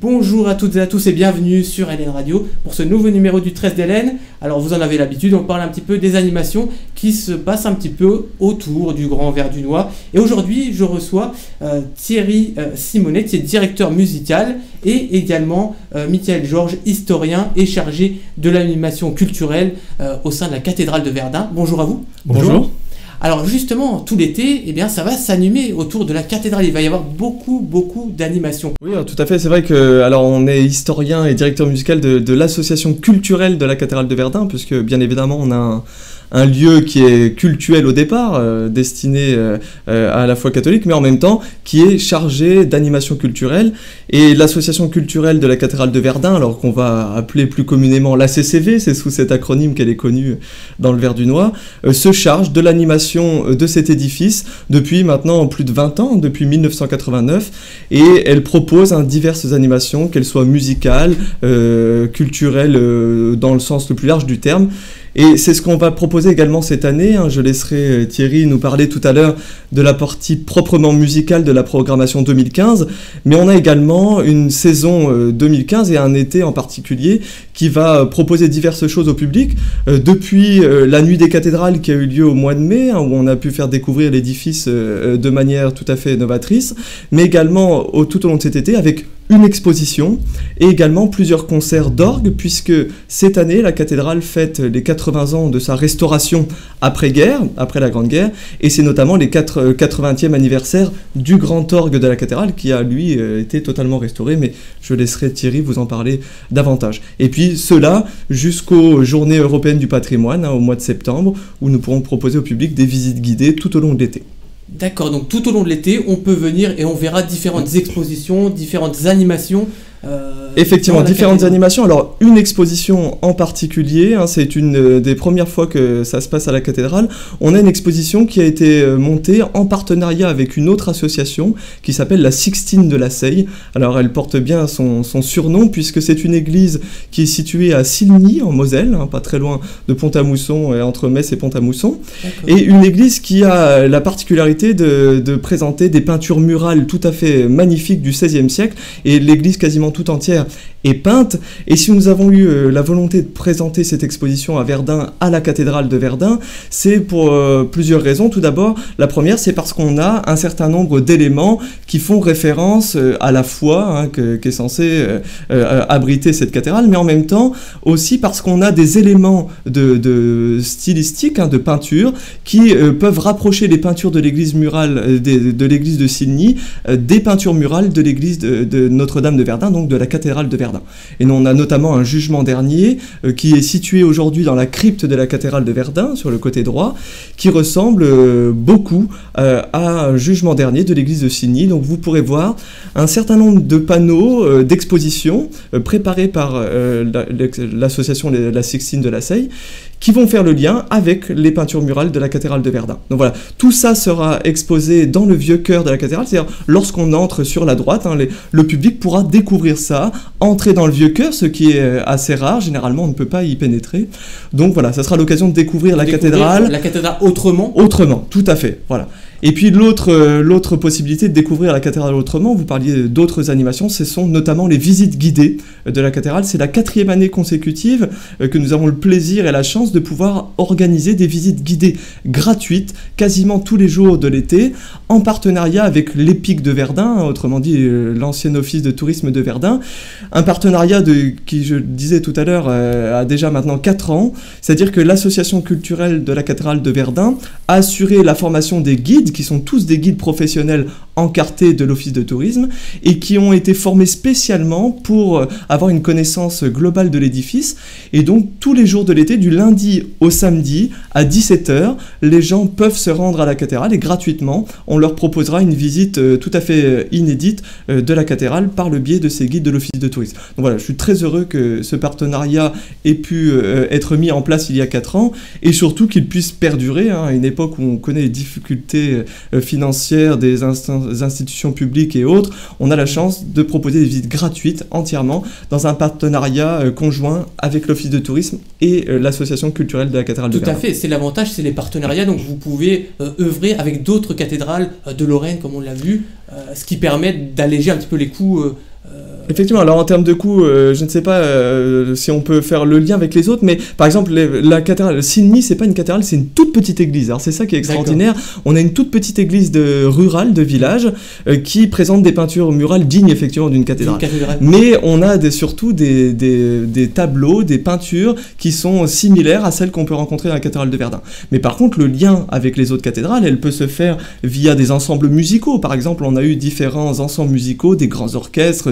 Bonjour à toutes et à tous et bienvenue sur LN Radio pour ce nouveau numéro du 13 d'LN. Alors vous en avez l'habitude, on parle un petit peu des animations qui se passent un petit peu autour du Grand Verdunois. Et aujourd'hui je reçois Thierry Simonet, qui est directeur musical, et également Michael Georges, historien et chargé de l'animation culturelle au sein de la cathédrale de Verdun. Bonjour à vous. Bonjour. Alors justement, tout l'été, eh bien, ça va s'animer autour de la cathédrale. Il va y avoir beaucoup d'animations. Oui, alors, tout à fait. C'est vrai que on est historien et directeur musical de l'association culturelle de la cathédrale de Verdun, puisque bien évidemment on a un lieu qui est cultuel au départ, destiné à la foi catholique, mais en même temps qui est chargé d'animation culturelle. Et l'association culturelle de la cathédrale de Verdun, alors qu'on va appeler plus communément l'ACCV, c'est sous cet acronyme qu'elle est connue dans le Verdunois, se charge de l'animation de cet édifice depuis maintenant plus de 20 ans, depuis 1989, et elle propose diverses animations, qu'elles soient musicales, culturelles dans le sens le plus large du terme. Et c'est ce qu'on va proposer également cette année. Je laisserai Thierry nous parler tout à l'heure de la partie proprement musicale de la programmation 2015. Mais on a également une saison 2015 et un été en particulier qui va proposer diverses choses au public. Depuis la Nuit des cathédrales qui a eu lieu au mois de mai, où on a pu faire découvrir l'édifice de manière tout à fait novatrice, mais également tout au long de cet été avec une exposition et également plusieurs concerts d'orgue, puisque cette année, la cathédrale fête les 80 ans de sa restauration après-guerre, après la Grande Guerre, et c'est notamment les 80e anniversaire du grand orgue de la cathédrale qui a, lui, été totalement restauré, mais je laisserai Thierry vous en parler davantage. Et puis cela jusqu'aux Journées européennes du patrimoine, au mois de septembre, où nous pourrons proposer au public des visites guidées tout au long de l'été. D'accord, donc tout au long de l'été, on peut venir et on verra différentes expositions, différentes animations. Effectivement, différentes animations. Alors, une exposition en particulier, c'est une des premières fois que ça se passe à la cathédrale. On a une exposition qui a été montée en partenariat avec une autre association qui s'appelle la Sixtine de la Seille. Alors, elle porte bien son surnom puisque c'est une église qui est située à Silny, en Moselle, pas très loin de Pont-à-Mousson, entre Metz et Pont-à-Mousson. Et une église qui a la particularité de présenter des peintures murales tout à fait magnifiques du XVIe siècle, et l'église quasiment tout entière est peinte. Et si nous avons eu la volonté de présenter cette exposition à Verdun, à la cathédrale de Verdun, c'est pour plusieurs raisons. Tout d'abord, la première, c'est parce qu'on a un certain nombre d'éléments qui font référence à la foi qui est censée abriter cette cathédrale, mais en même temps aussi parce qu'on a des éléments de stylistique, de peinture, qui peuvent rapprocher les peintures de l'église murale de l'église de Silny des peintures murales de l'église de Notre-Dame de Verdun, donc de la cathédrale de Verdun. Et on a notamment un jugement dernier qui est situé aujourd'hui dans la crypte de la cathédrale de Verdun, sur le côté droit, qui ressemble beaucoup à un jugement dernier de l'église de Silny. Donc vous pourrez voir un certain nombre de panneaux d'exposition préparés par l'association La Sixtine de la Seille, qui vont faire le lien avec les peintures murales de la cathédrale de Verdun. Donc voilà, tout ça sera exposé dans le vieux chœur de la cathédrale, c'est-à-dire lorsqu'on entre sur la droite, le public pourra découvrir ça, entrer dans le vieux chœur, ce qui est assez rare, généralement on ne peut pas y pénétrer. Donc voilà, ça sera l'occasion de découvrir la cathédrale. La cathédrale autrement. Autrement, tout à fait, voilà. Et puis l'autre possibilité de découvrir la cathédrale autrement, vous parliez d'autres animations, ce sont notamment les visites guidées de la cathédrale. C'est la 4e année consécutive que nous avons le plaisir et la chance de pouvoir organiser des visites guidées gratuites, quasiment tous les jours de l'été, en partenariat avec l'EPIC de Verdun, autrement dit l'ancien office de tourisme de Verdun. Un partenariat qui, je le disais tout à l'heure, a déjà maintenant 4 ans, c'est-à-dire que l'association culturelle de la cathédrale de Verdun a assuré la formation des guides, qui sont tous des guides professionnels encartés de l'office de tourisme et qui ont été formés spécialement pour avoir une connaissance globale de l'édifice. Et donc tous les jours de l'été, du lundi au samedi à 17h, les gens peuvent se rendre à la cathédrale et gratuitement on leur proposera une visite tout à fait inédite de la cathédrale par le biais de ces guides de l'office de tourisme. Donc voilà, je suis très heureux que ce partenariat ait pu être mis en place il y a 4 ans et surtout qu'il puisse perdurer à une époque où on connaît les difficultés financières des institutions publiques et autres. On a la chance de proposer des visites gratuites entièrement dans un partenariat conjoint avec l'office de tourisme et l'association culturelle de la cathédrale de Verdun. Tout à fait, c'est l'avantage, c'est les partenariats, donc vous pouvez œuvrer avec d'autres cathédrales de Lorraine comme on l'a vu, ce qui permet d'alléger un petit peu les coûts Effectivement, alors en termes de coût, je ne sais pas si on peut faire le lien avec les autres, mais par exemple, la cathédrale Sydney, c'est pas une cathédrale, c'est une toute petite église. Alors c'est ça qui est extraordinaire. On a une toute petite église rurale de village qui présente des peintures murales dignes effectivement d'une cathédrale. Mais on a surtout des tableaux, des peintures qui sont similaires à celles qu'on peut rencontrer dans la cathédrale de Verdun. Mais par contre, le lien avec les autres cathédrales, elle peut se faire via des ensembles musicaux. Par exemple, on a eu différents ensembles musicaux, des grands orchestres,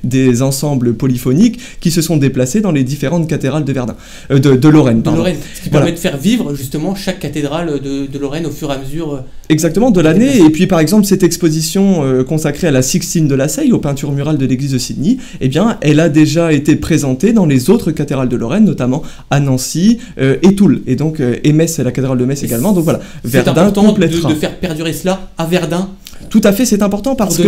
des ensembles polyphoniques qui se sont déplacés dans les différentes cathédrales de Verdun, de Lorraine. Pardon. De Lorraine, ce qui permet de faire vivre justement chaque cathédrale de Lorraine au fur et à mesure. Exactement, de l'année. Et puis par exemple, cette exposition consacrée à la Sixtine de la Seille, aux peintures murales de l'église de Sydney, eh bien, elle a déjà été présentée dans les autres cathédrales de Lorraine, notamment à Nancy et Toul. Et donc, et Metz, la cathédrale de Metz également. Donc voilà, Verdun complétera. De faire perdurer cela à Verdun. Tout à fait, c'est important parce que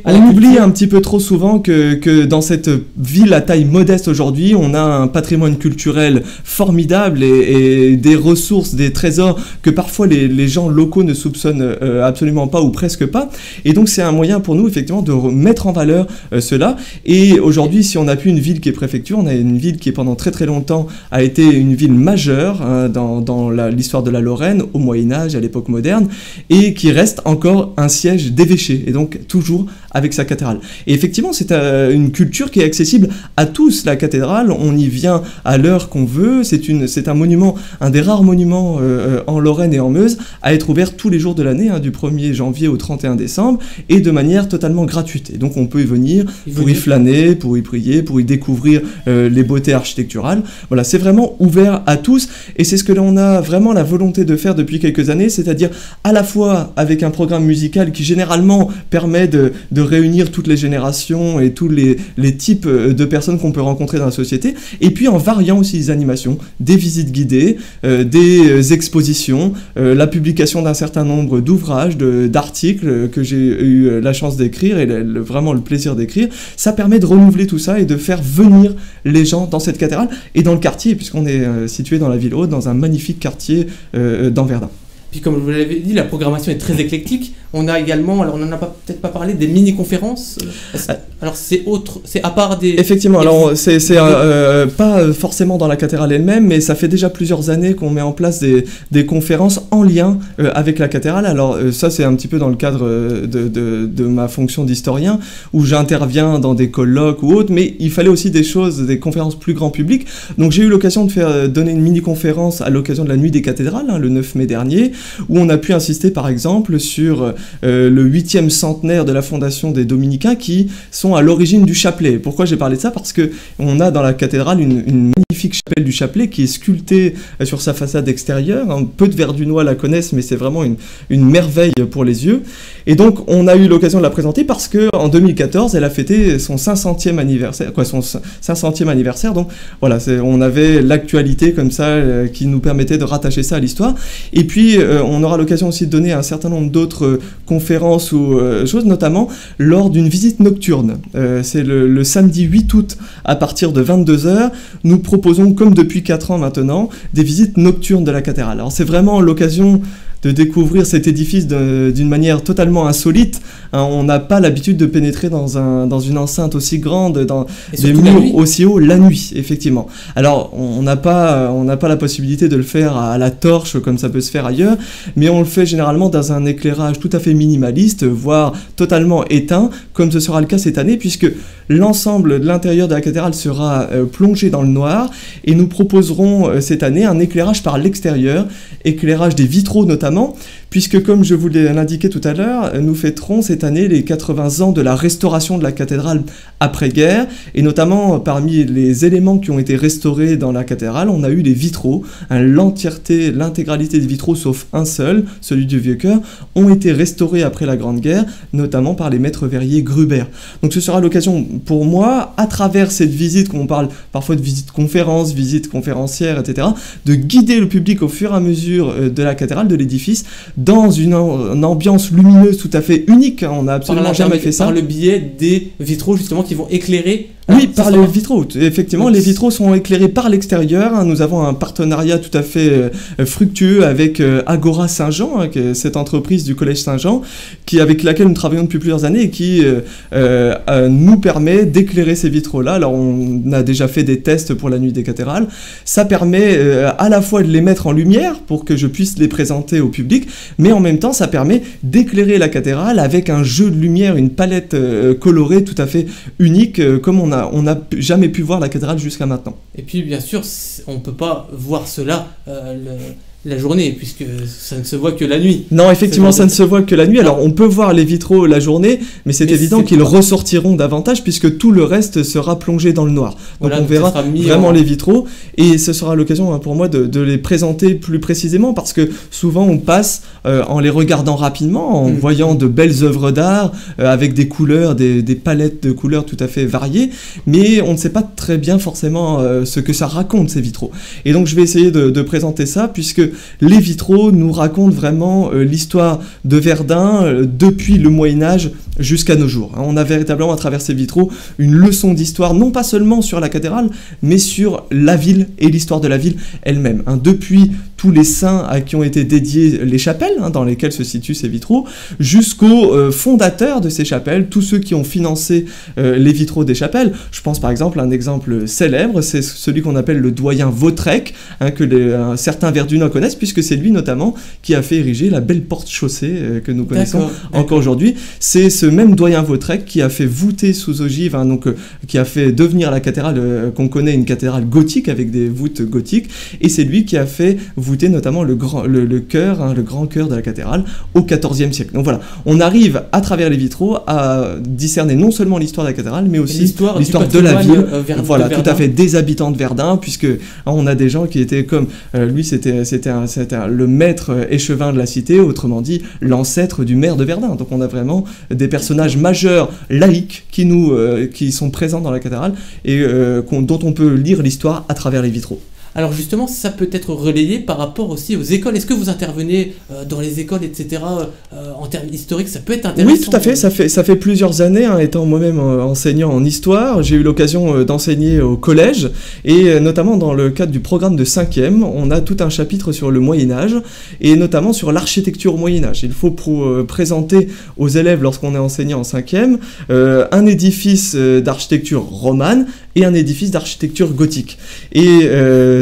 on oublie un petit peu trop souvent que dans cette ville à taille modeste aujourd'hui, on a un patrimoine culturel formidable et des ressources, des trésors que parfois les gens locaux ne soupçonnent absolument pas ou presque pas. Et donc c'est un moyen pour nous effectivement de mettre en valeur cela. Et aujourd'hui, si on n'a plus une ville qui est préfecture, on a une ville qui pendant très très longtemps a été une ville majeure dans l'histoire de la Lorraine, au Moyen-Âge, à l'époque moderne, et qui reste encore un siège d'évêché, et donc toujours avec sa cathédrale. Et effectivement, c'est une culture qui est accessible à tous. La cathédrale, on y vient à l'heure qu'on veut. C'est un monument, un des rares monuments en Lorraine et en Meuse à être ouvert tous les jours de l'année, du 1er janvier au 31 décembre, et de manière totalement gratuite. Et donc on peut y venir pour y flâner, pour y prier, pour y découvrir les beautés architecturales. Voilà, c'est vraiment ouvert à tous, et c'est ce que l'on a vraiment la volonté de faire depuis quelques années, c'est-à-dire à la fois avec un programme musical qui généralement permet de réunir toutes les générations et tous les types de personnes qu'on peut rencontrer dans la société, et puis en variant aussi les animations, des visites guidées, des expositions, la publication d'un certain nombre d'ouvrages, d'articles que j'ai eu la chance d'écrire et vraiment le plaisir d'écrire. Ça permet de renouveler tout ça et de faire venir les gens dans cette cathédrale et dans le quartier, puisqu'on est situé dans la ville haute, dans un magnifique quartier dans Verdun. Puis comme vous l'avez dit, la programmation est très éclectique. On a également, alors on n'en a peut-être pas parlé, des mini-conférences. Alors c'est à part des... Effectivement, alors c'est pas forcément dans la cathédrale elle-même, mais ça fait déjà plusieurs années qu'on met en place des conférences en lien avec la cathédrale. Alors ça c'est un petit peu dans le cadre de ma fonction d'historien, où j'interviens dans des colloques ou autres, mais il fallait aussi des conférences plus grand public. Donc j'ai eu l'occasion de donner une mini-conférence à l'occasion de la Nuit des cathédrales, le 9 mai dernier, où on a pu insister par exemple sur le 8e centenaire de la fondation des Dominicains qui sont à l'origine du chapelet. Pourquoi j'ai parlé de ça? Parce qu'on a dans la cathédrale une magnifique chapelle du chapelet qui est sculptée sur sa façade extérieure. Peu de Verdunois la connaissent, mais c'est vraiment une merveille pour les yeux. Et donc on a eu l'occasion de la présenter parce qu'en 2014, elle a fêté son 500e anniversaire. Donc voilà, on avait l'actualité comme ça qui nous permettait de rattacher ça à l'histoire. Et puis on aura l'occasion aussi de donner un certain nombre d'autres conférences ou choses, notamment lors d'une visite nocturne. C'est le samedi 8 août à partir de 22h. Nous proposons, comme depuis 4 ans maintenant, des visites nocturnes de la cathédrale. Alors c'est vraiment l'occasion de découvrir cet édifice d'une manière totalement insolite. On n'a pas l'habitude de pénétrer dans une enceinte aussi grande, dans des murs aussi hauts, la nuit, effectivement. Alors, on n'a pas la possibilité de le faire à la torche, comme ça peut se faire ailleurs, mais on le fait généralement dans un éclairage tout à fait minimaliste, voire totalement éteint, comme ce sera le cas cette année, puisque l'ensemble de l'intérieur de la cathédrale sera plongé dans le noir, et nous proposerons cette année un éclairage par l'extérieur, éclairage des vitraux notamment, puisque comme je vous l'ai indiqué tout à l'heure, nous fêterons cette année les 80 ans de la restauration de la cathédrale après-guerre, et notamment parmi les éléments qui ont été restaurés dans la cathédrale, on a eu les vitraux. L'intégralité des vitraux, sauf un seul, celui du Vieux-Chœur, ont été restaurés après la Grande Guerre, notamment par les maîtres verriers Gruber. Donc ce sera l'occasion pour moi, à travers cette visite, qu'on parle parfois de visite-conférence, visite conférencière, etc., de guider le public au fur et à mesure de la cathédrale, de l'édifice, dans une ambiance lumineuse tout à fait unique. On n'a absolument jamais fait ça. Par le biais des vitraux justement qui vont éclairer. Oui, par les vitraux. Effectivement, les vitraux sont éclairés par l'extérieur. Nous avons un partenariat tout à fait fructueux avec Agora Saint-Jean, cette entreprise du Collège Saint-Jean, avec laquelle nous travaillons depuis plusieurs années et qui nous permet d'éclairer ces vitraux-là. Alors, on a déjà fait des tests pour la Nuit des cathédrales. Ça permet à la fois de les mettre en lumière pour que je puisse les présenter au public, mais en même temps, ça permet d'éclairer la cathédrale avec un jeu de lumière, une palette colorée tout à fait unique, comme on n'a jamais pu voir la cathédrale jusqu'à maintenant. Et puis bien sûr, on ne peut pas voir cela la journée, puisque ça ne se voit que la nuit. Non, effectivement, ça ne se voit que la nuit. Alors, on peut voir les vitraux la journée, mais c'est évident qu'ils ressortiront davantage, puisque tout le reste sera plongé dans le noir. Donc, voilà, on verra vraiment les vitraux, et ce sera l'occasion pour moi de les présenter plus précisément, parce que souvent, on passe en les regardant rapidement, en voyant de belles œuvres d'art, avec des couleurs, des palettes de couleurs tout à fait variées, mais on ne sait pas très bien forcément ce que ça raconte, ces vitraux. Et donc, je vais essayer de présenter ça, puisque les vitraux nous racontent vraiment l'histoire de Verdun depuis le Moyen-Âge jusqu'à nos jours. On a véritablement à travers ces vitraux une leçon d'histoire, non pas seulement sur la cathédrale, mais sur la ville et l'histoire de la ville elle-même. Depuis tous les saints à qui ont été dédiées les chapelles, dans lesquelles se situent ces vitraux, jusqu'aux fondateurs de ces chapelles, tous ceux qui ont financé les vitraux des chapelles. Je pense par exemple à un exemple célèbre, c'est celui qu'on appelle le doyen Vautrecq, que certains Verdunois connaissent, puisque c'est lui notamment qui a fait ériger la belle porte-chaussée que nous connaissons encore aujourd'hui. C'est ce même doyen Vautrecq qui a fait voûter sous ogive, qui a fait devenir la cathédrale qu'on connaît une cathédrale gothique avec des voûtes gothiques, et c'est lui qui a fait voûter notamment le chœur, le grand chœur de la cathédrale au XIVe siècle. Donc voilà, on arrive à travers les vitraux à discerner non seulement l'histoire de la cathédrale, mais aussi l'histoire de la ville, voilà, tout à fait, des habitants de Verdun, puisque on a des gens qui étaient comme lui, c'était le maître échevin de la cité, autrement dit l'ancêtre du maire de Verdun. Donc on a vraiment des personnages majeurs laïcs qui sont présents dans la cathédrale et dont on peut lire l'histoire à travers les vitraux. Alors justement, ça peut être relayé par rapport aussi aux écoles. Est-ce que vous intervenez dans les écoles, etc., en termes historiques? Ça peut être intéressant. Oui, tout à fait. Ça fait plusieurs années, étant moi-même enseignant en histoire, j'ai eu l'occasion d'enseigner au collège, et notamment dans le cadre du programme de 5e, on a tout un chapitre sur le Moyen-Âge, et notamment sur l'architecture au Moyen-Âge. Il faut présenter aux élèves, lorsqu'on est enseignant en 5e, un édifice d'architecture romane et un édifice d'architecture gothique. Et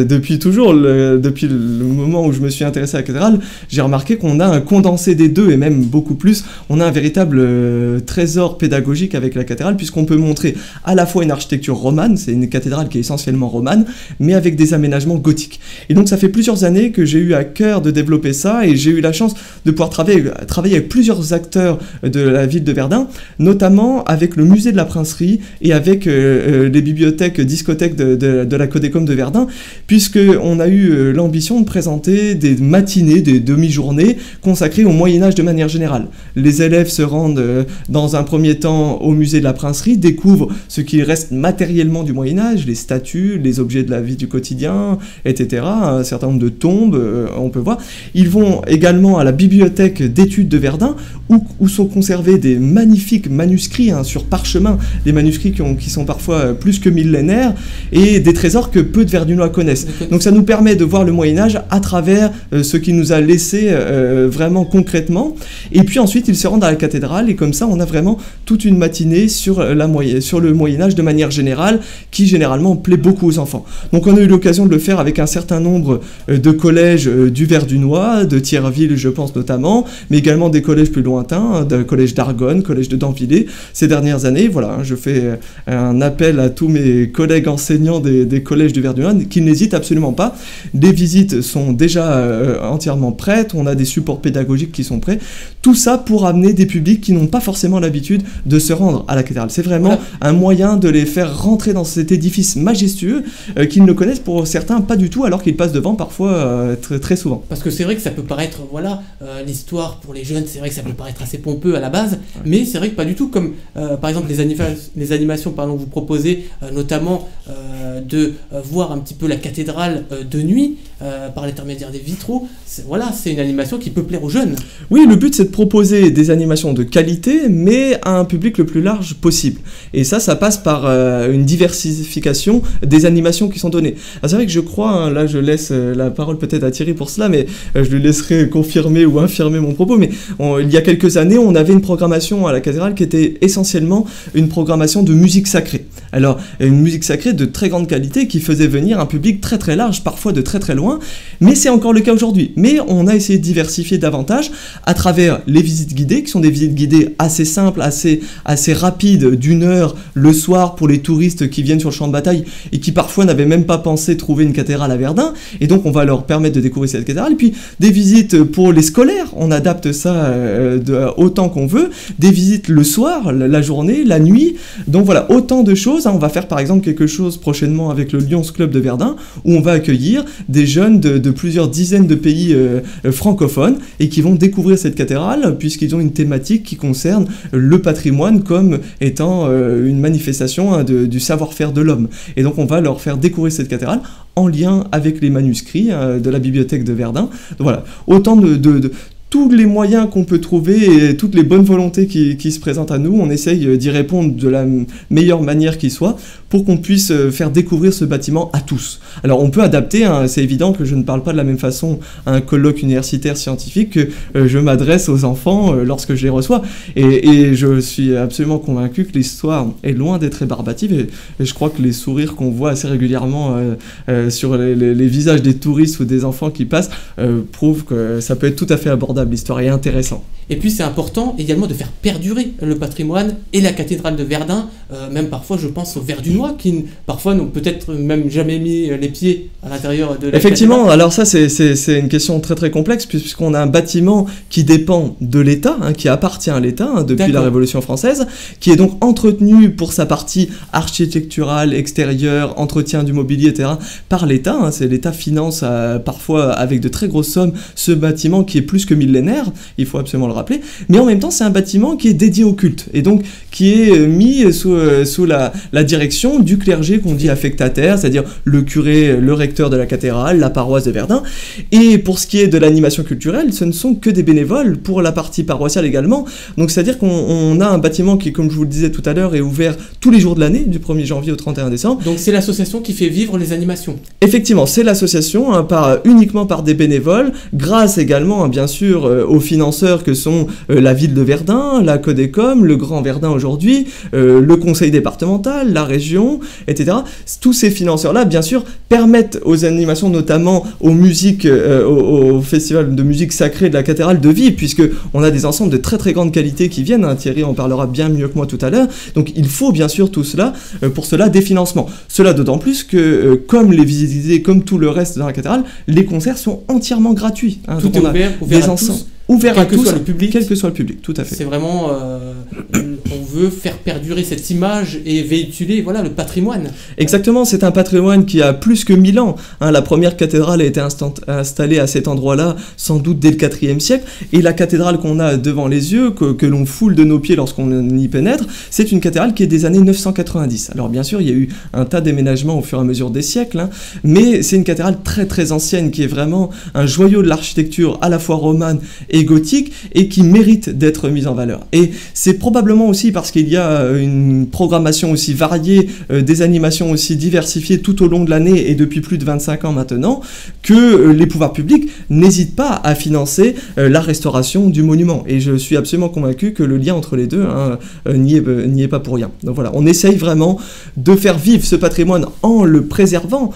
depuis le moment où je me suis intéressé à la cathédrale, j'ai remarqué qu'on a un condensé des deux, et même beaucoup plus. On a un véritable trésor pédagogique avec la cathédrale, puisqu'on peut montrer à la fois une architecture romane, c'est une cathédrale qui est essentiellement romane, mais avec des aménagements gothiques. Et donc ça fait plusieurs années que j'ai eu à cœur de développer ça, et j'ai eu la chance de pouvoir travailler avec plusieurs acteurs de la ville de Verdun, notamment avec le musée de la Princerie et avec les bibliothèques, discothèques de la Codécom de Verdun, puisqu'on a eu l'ambition de présenter des matinées, des demi-journées consacrées au Moyen-Âge de manière générale. Les élèves se rendent dans un premier temps au musée de la Princerie, découvrent ce qui reste matériellement du Moyen-Âge, les statues, les objets de la vie du quotidien, etc., un certain nombre de tombes, on peut voir. Ils vont également à la bibliothèque d'études de Verdun, où sont conservés des magnifiques manuscrits sur parchemin, des manuscrits qui sont parfois plus que millénaires, et des trésors que peu de Verdunois connaissent. Donc ça nous permet de voir le Moyen-Âge à travers ce qu'il nous a laissé vraiment concrètement. Et puis ensuite, ils se rendent à la cathédrale, et comme ça, on a vraiment toute une matinée sur le Moyen-Âge de manière générale, qui généralement plaît beaucoup aux enfants. Donc on a eu l'occasion de le faire avec un certain nombre de collèges du Verdunois, de Thierville, je pense notamment, mais également des collèges plus lointains, de collège d'Argonne, collège de Damvillers. Ces dernières années, voilà, je fais un appel à tous mes collègues enseignants des collèges du Verdunois qui n'hésitent absolument pas. Les visites sont déjà entièrement prêtes, on a des supports pédagogiques qui sont prêts. Tout ça pour amener des publics qui n'ont pas forcément l'habitude de se rendre à la cathédrale. C'est vraiment un moyen de les faire rentrer dans cet édifice majestueux qu'ils ne connaissent pour certains pas du tout, alors qu'ils passent devant parfois très, très souvent. Parce que c'est vrai que ça peut paraître, l'histoire pour les jeunes, c'est vrai que ça peut paraître assez pompeux à la base, mais c'est vrai que pas du tout, comme par exemple les animations que vous proposez, notamment de voir un petit peu la cathédrale de nuit. par l'intermédiaire des vitraux. Voilà, c'est une animation qui peut plaire aux jeunes. Oui, le but c'est de proposer des animations de qualité, mais à un public le plus large possible. Et ça passe par une diversification des animations qui sont données. Alors c'est vrai que je crois, hein, là je laisse la parole peut-être à Thierry pour cela, mais je lui laisserai confirmer ou infirmer mon propos, mais il y a quelques années, on avait une programmation à la cathédrale qui était essentiellement une programmation de musique sacrée. Alors, une musique sacrée de très grande qualité qui faisait venir un public très très large, parfois de très très loin, mais c'est encore le cas aujourd'hui. Mais on a essayé de diversifier davantage à travers les visites guidées, qui sont des visites guidées assez simples, assez rapides, d'1 heure le soir pour les touristes qui viennent sur le champ de bataille et qui parfois n'avaient même pas pensé trouver une cathédrale à Verdun, et donc on va leur permettre de découvrir cette cathédrale. Et puis des visites pour les scolaires, on adapte ça autant qu'on veut, des visites le soir, la journée, la nuit, donc voilà, autant de choses. On va faire par exemple quelque chose prochainement avec le Lions Club de Verdun, où on va accueillir des jeunes de plusieurs dizaines de pays francophones et qui vont découvrir cette cathédrale, puisqu'ils ont une thématique qui concerne le patrimoine comme étant une manifestation du savoir-faire de l'homme. Et donc on va leur faire découvrir cette cathédrale en lien avec les manuscrits de la bibliothèque de Verdun. Donc voilà, autant de tous les moyens qu'on peut trouver et toutes les bonnes volontés qui se présentent à nous, on essaye d'y répondre de la meilleure manière qui soit pour qu'on puisse faire découvrir ce bâtiment à tous. Alors on peut adapter, hein, c'est évident que je ne parle pas de la même façon à un colloque universitaire scientifique que je m'adresse aux enfants lorsque je les reçois. Et je suis absolument convaincu que l'histoire est loin d'être rébarbative, et je crois que les sourires qu'on voit assez régulièrement sur les visages des touristes ou des enfants qui passent prouvent que ça peut être tout à fait abordable. L'histoire est intéressante. Et puis c'est important également de faire perdurer le patrimoine et la cathédrale de Verdun, même parfois je pense aux Verdunois qui parfois n'ont peut-être même jamais mis les pieds à l'intérieur de la Effectivement, cathédrale. Alors ça c'est une question très très complexe, puisqu'on a un bâtiment qui dépend de l'État, hein, qui appartient à l'État depuis la Révolution française, qui est donc entretenu pour sa partie architecturale, extérieure, entretien du mobilier, etc. par l'État. Hein, l'État finance parfois avec de très grosses sommes ce bâtiment qui est plus que millénaire, il faut absolument le rappeler, mais en même temps c'est un bâtiment qui est dédié au culte, et donc qui est mis sous la direction du clergé qu'on dit affectataire, c'est-à-dire le curé, le recteur de la cathédrale, la paroisse de Verdun. Et pour ce qui est de l'animation culturelle, ce ne sont que des bénévoles pour la partie paroissiale également, donc c'est-à-dire qu'on a un bâtiment qui, comme je vous le disais tout à l'heure, est ouvert tous les jours de l'année, du 1er janvier au 31 décembre. Donc c'est l'association qui fait vivre les animations. Effectivement, c'est l'association, hein, uniquement par des bénévoles, grâce également, hein, bien sûr, aux financeurs que sont la ville de Verdun, la Codecom, le Grand Verdun aujourd'hui, le conseil départemental, la région, etc. Tous ces financeurs-là, bien sûr, permettent aux animations, notamment aux musiques, au festival de musique sacrée de la cathédrale de vivre, puisque on a des ensembles de très très grande qualité qui viennent, hein, Thierry en parlera bien mieux que moi tout à l'heure, donc il faut bien sûr tout cela, pour cela des financements. Cela d'autant plus que, comme les visites guidées, comme tout le reste dans la cathédrale, les concerts sont entièrement gratuits. Hein, tout est ouvert à tous. Ouvert à tous, quel que soit le public, tout à fait. C'est vraiment, on veut faire perdurer cette image et véhiculer, voilà, le patrimoine. Exactement, c'est un patrimoine qui a plus que 1000 ans. Hein, la première cathédrale a été installée à cet endroit-là, sans doute dès le 4e siècle, et la cathédrale qu'on a devant les yeux, que l'on foule de nos pieds lorsqu'on y pénètre, c'est une cathédrale qui est des années 990. Alors bien sûr, il y a eu un tas d'aménagements au fur et à mesure des siècles, hein, mais c'est une cathédrale très très ancienne, qui est vraiment un joyau de l'architecture à la fois romane et gothique, et qui mérite d'être mise en valeur. Et c'est probablement aussi parce qu'il y a une programmation aussi variée, des animations aussi diversifiées tout au long de l'année et depuis plus de 25 ans maintenant, que les pouvoirs publics n'hésitent pas à financer la restauration du monument. Et je suis absolument convaincu que le lien entre les deux, hein, n'y est pas pour rien. Donc voilà, on essaye vraiment de faire vivre ce patrimoine en le préservant,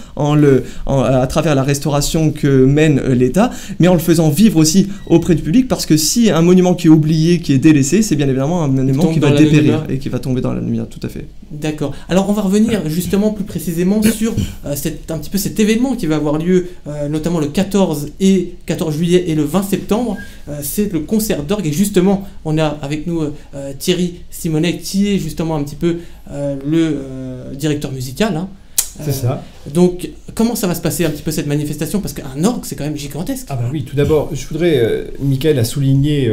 à travers la restauration que mène l'État, mais en le faisant vivre aussi auprès du public, parce que si un monument qui est oublié, qui est délaissé, c'est bien évidemment un monument qui va dépérir et qui va tomber dans la lumière, tout à fait. D'accord. Alors on va revenir justement plus précisément sur un petit peu cet événement qui va avoir lieu notamment le 14 juillet et le 20 septembre. C'est le concert d'orgue, et justement on a avec nous Thierry Simonet qui est justement un petit peu le directeur musical, hein. C'est ça. Donc, comment ça va se passer un petit peu cette manifestation ? Parce qu'un orgue, c'est quand même gigantesque. Ah bah oui, tout d'abord, je voudrais, Michael a souligné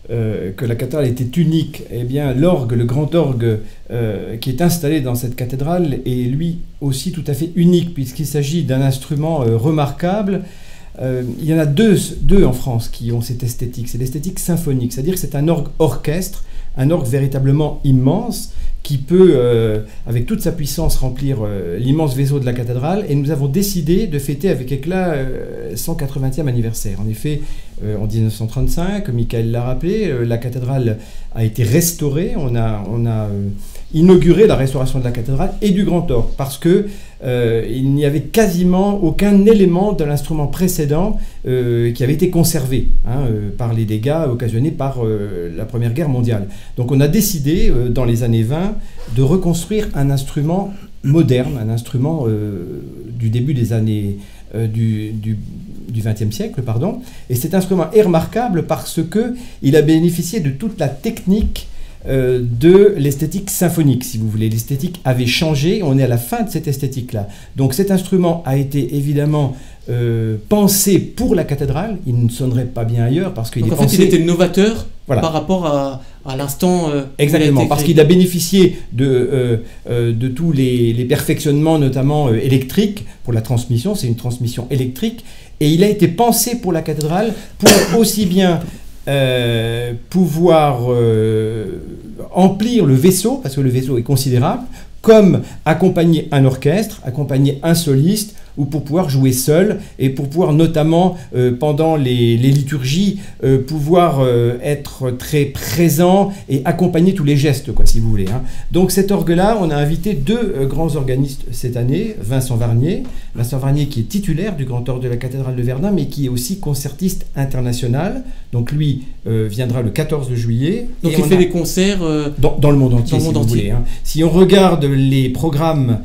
que la cathédrale était unique, eh bien l'orgue, le grand orgue qui est installé dans cette cathédrale est lui aussi tout à fait unique, puisqu'il s'agit d'un instrument remarquable. Il y en a deux en France qui ont cette esthétique, c'est l'esthétique symphonique, c'est-à-dire que c'est un orgue orchestre, un orgue véritablement immense, qui peut, avec toute sa puissance, remplir l'immense vaisseau de la cathédrale. Et nous avons décidé de fêter avec éclat 180e anniversaire. En effet, en 1935, Michael l'a rappelé, la cathédrale a été restaurée. On a inauguré la restauration de la cathédrale et du grand orgue, parce que il n'y avait quasiment aucun élément de l'instrument précédent qui avait été conservé par les dégâts occasionnés par la Première Guerre mondiale. Donc on a décidé, dans les années 20, de reconstruire un instrument moderne, un instrument du début des années du XXe siècle, pardon. Et cet instrument est remarquable parce qu'il a bénéficié de toute la technique de l'esthétique symphonique, si vous voulez. L'esthétique avait changé, on est à la fin de cette esthétique-là. Donc cet instrument a été évidemment pensé pour la cathédrale, il ne sonnerait pas bien ailleurs parce qu'il est en pensé... fait, il était novateur, voilà, par rapport à l'instant... Exactement, parce qu'il a bénéficié de tous les perfectionnements, notamment électriques, pour la transmission, c'est une transmission électrique, et il a été pensé pour la cathédrale pour aussi bien... pouvoir emplir le vaisseau, parce que le vaisseau est considérable, comme accompagner un orchestre, accompagner un soliste, ou pour pouvoir jouer seul, et pour pouvoir notamment, pendant les liturgies, pouvoir être très présent et accompagner tous les gestes, quoi, si vous voulez. Donc cet orgue-là, on a invité deux grands organistes cette année, Vincent Varnier qui est titulaire du grand orgue de la cathédrale de Verdun, mais qui est aussi concertiste international. Donc lui viendra le 14 juillet. Donc il fait des concerts dans le monde entier, si vous voulez. Si on regarde les programmes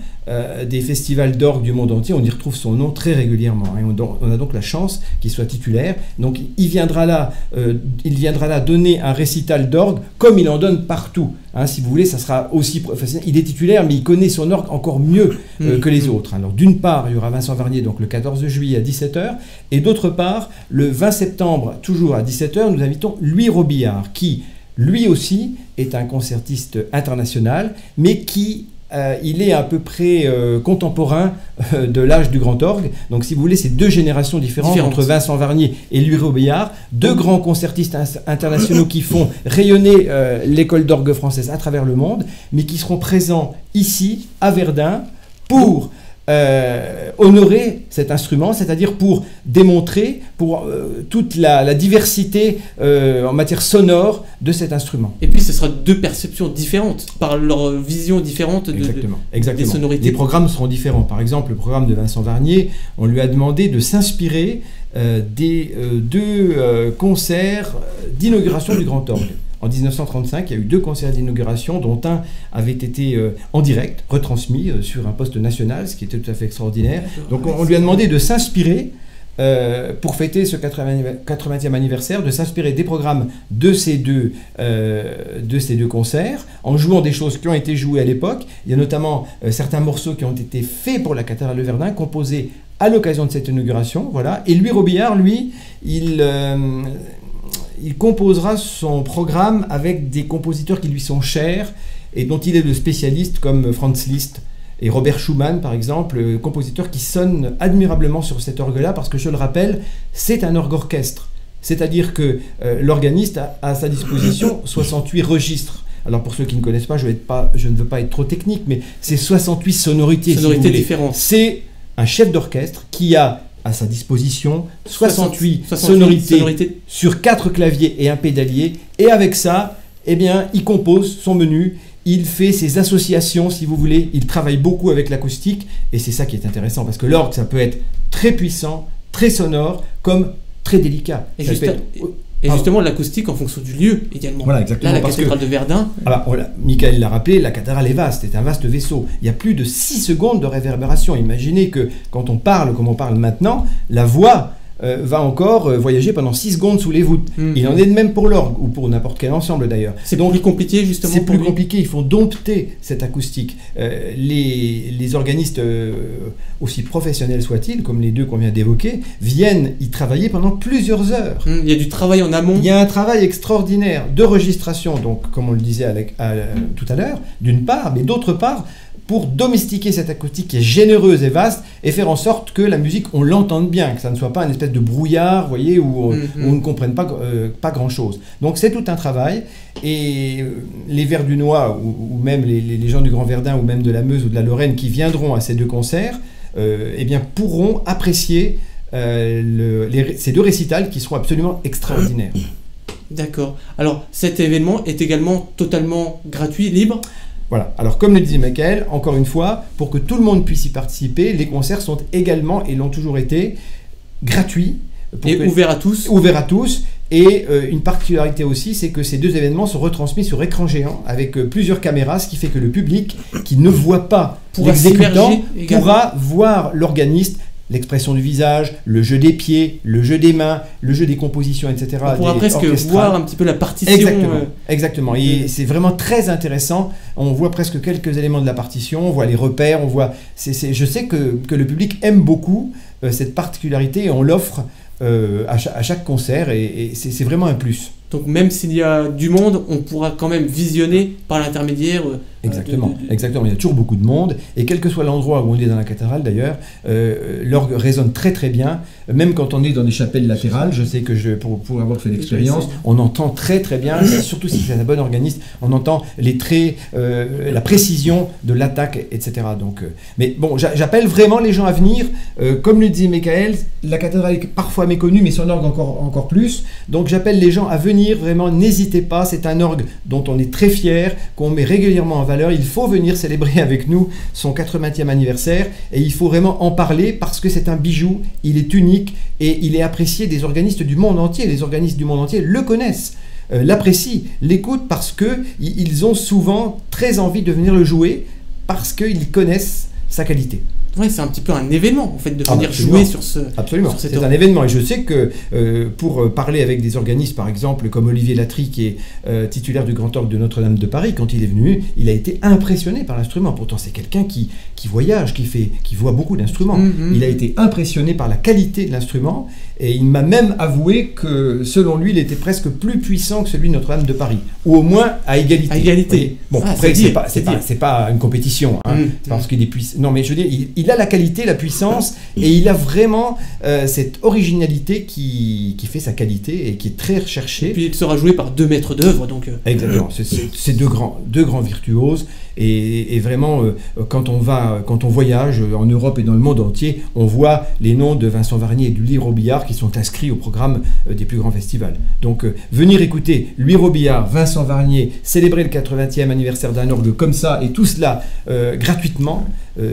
des festivals d'orgue du monde entier, on y retrouve son nom très régulièrement. On a donc la chance qu'il soit titulaire. Donc il viendra là donner un récital d'orgue comme il en donne partout. Si vous voulez, ça sera aussi professionnel. Il est titulaire, mais il connaît son orgue encore mieux que les autres. Alors d'une part, il y aura Vincent Varnier, donc le 14 juillet à 17h, et d'autre part, le 20 septembre, toujours à 17h, nous invitons Louis Robillard, qui lui aussi est un concertiste international, mais qui il est à peu près contemporain de l'âge du grand orgue. Donc si vous voulez, c'est deux générations différentes entre Vincent Varnier et Louis Robillard, deux grands concertistes internationaux qui font rayonner l'école d'orgue française à travers le monde, mais qui seront présents ici, à Verdun, pour honorer cet instrument, c'est-à-dire pour démontrer toute la diversité en matière sonore de cet instrument. Et puis ce sera deux perceptions différentes, par leur vision différente des sonorités. Les programmes seront différents. Par exemple, le programme de Vincent Varnier, on lui a demandé de s'inspirer des deux concerts d'inauguration du grand orgue. En 1935, il y a eu deux concerts d'inauguration, dont un avait été en direct, retransmis sur un poste national, ce qui était tout à fait extraordinaire. Donc on lui a demandé de s'inspirer, pour fêter ce 80e anniversaire, de s'inspirer des programmes de ces deux concerts, en jouant des choses qui ont été jouées à l'époque. Il y a notamment certains morceaux qui ont été faits pour la cathédrale de Verdun, composés à l'occasion de cette inauguration. Voilà. Et Louis Robillard, lui, il composera son programme avec des compositeurs qui lui sont chers et dont il est le spécialiste, comme Franz Liszt et Robert Schumann, par exemple, compositeurs qui sonnent admirablement sur cet orgue-là, parce que, je le rappelle, c'est un orgue orchestre. C'est-à-dire que l'organiste a à sa disposition 68 registres. Alors pour ceux qui ne connaissent pas, je ne veux pas être trop technique, mais c'est 68 sonorités. Sonorités différentes. C'est un chef d'orchestre qui a à sa disposition 68 sonorités sur 4 claviers et un pédalier, et avec ça, eh bien, il compose son menu, il fait ses associations, si vous voulez, il travaille beaucoup avec l'acoustique, et c'est ça qui est intéressant, parce que l'orgue, ça peut être très puissant, très sonore, comme très délicat. Et justement, l'acoustique en fonction du lieu, également. Voilà, exactement. Là, la cathédrale de Verdun... Alors, Michael l'a rappelé, la cathédrale est vaste, c'est un vaste vaisseau. Il y a plus de 6 secondes de réverbération. Imaginez que quand on parle, comme on parle maintenant, la voix va encore voyager pendant 6 secondes sous les voûtes. Il en est de même pour l'orgue, ou pour n'importe quel ensemble d'ailleurs. C'est donc plus compliqué justement. C'est plus compliqué, il faut dompter cette acoustique. Les organistes, aussi professionnels soient-ils, comme les deux qu'on vient d'évoquer, viennent y travailler pendant plusieurs heures. Il y a du travail en amont. Il y a un travail extraordinaire de registration, donc comme on le disait tout à l'heure, d'une part, mais d'autre part, pour domestiquer cette acoustique qui est généreuse et vaste et faire en sorte que la musique, on l'entende bien, que ça ne soit pas une espèce de brouillard, vous voyez, où on ne comprenne pas grand-chose. Donc c'est tout un travail, et les Verdunois, ou même les gens du Grand Verdun, ou même de la Meuse ou de la Lorraine qui viendront à ces deux concerts, eh bien, pourront apprécier ces deux récitals qui seront absolument extraordinaires. D'accord. Alors cet événement est également totalement gratuit, libre ? Voilà, alors comme le disait Michael, encore une fois, pour que tout le monde puisse y participer, les concerts sont également, et l'ont toujours été, gratuits. Et ouverts à tous. Ouverts à tous, et une particularité aussi, c'est que ces deux événements sont retransmis sur écran géant, avec plusieurs caméras, ce qui fait que le public, qui ne voit pas l'exécutant, pourra voir l'organiste, l'expression du visage, le jeu des pieds, le jeu des mains, le jeu des compositions, etc. On pourra presque voir un petit peu la partition. Exactement. Et c'est vraiment très intéressant. On voit presque quelques éléments de la partition, on voit les repères, on voit... Je sais que le public aime beaucoup cette particularité, et on l'offre à chaque concert, et c'est vraiment un plus. Donc même s'il y a du monde, on pourra quand même visionner par l'intermédiaire... Exactement, exactement. Il y a toujours beaucoup de monde, et quel que soit l'endroit où on est dans la cathédrale d'ailleurs, l'orgue résonne très très bien, même quand on est dans des chapelles latérales. Je sais que pour avoir fait l'expérience, on entend très très bien, surtout si c'est un bon organiste, on entend les traits, la précision de l'attaque, etc. Donc, mais bon, j'appelle vraiment les gens à venir. Comme le disait Michael, la cathédrale est parfois méconnue, mais son orgue encore plus. Donc j'appelle les gens à venir, vraiment, n'hésitez pas, c'est un orgue dont on est très fier, qu'on met régulièrement en valeur. Il faut venir célébrer avec nous son 80e anniversaire, et il faut vraiment en parler parce que c'est un bijou, il est unique, et il est apprécié des organistes du monde entier. Les organistes du monde entier le connaissent, l'apprécient, l'écoutent, parce qu'ils ont souvent très envie de venir le jouer, parce qu'ils connaissent sa qualité. Ouais, c'est un petit peu un événement en fait de venir jouer sur ce. Absolument, c'est un événement, et je sais que pour parler avec des organistes, par exemple comme Olivier Latry, qui est titulaire du Grand Orgue de Notre-Dame de Paris, quand il est venu, il a été impressionné par l'instrument. Pourtant, c'est quelqu'un qui voyage, qui voit beaucoup d'instruments. Il a été impressionné par la qualité de l'instrument, et il m'a même avoué que selon lui, il était presque plus puissant que celui de Notre-Dame de Paris, ou au moins à égalité. À égalité. Bon, après, c'est pas une compétition, hein, parce qu'il est puissant. Non, mais je veux dire, il a la qualité, la puissance, et il a vraiment cette originalité qui fait sa qualité et qui est très recherchée. Et puis il sera joué par deux maîtres d'œuvre, donc. Exactement, c'est deux grands virtuoses, et vraiment quand on voyage en Europe et dans le monde entier, on voit les noms de Vincent Varnier et du Louis Robillard qui sont inscrits au programme des plus grands festivals. Donc venir écouter Louis Robillard, Vincent Varnier, célébrer le 80e anniversaire d'un orgue comme ça, et tout cela gratuitement,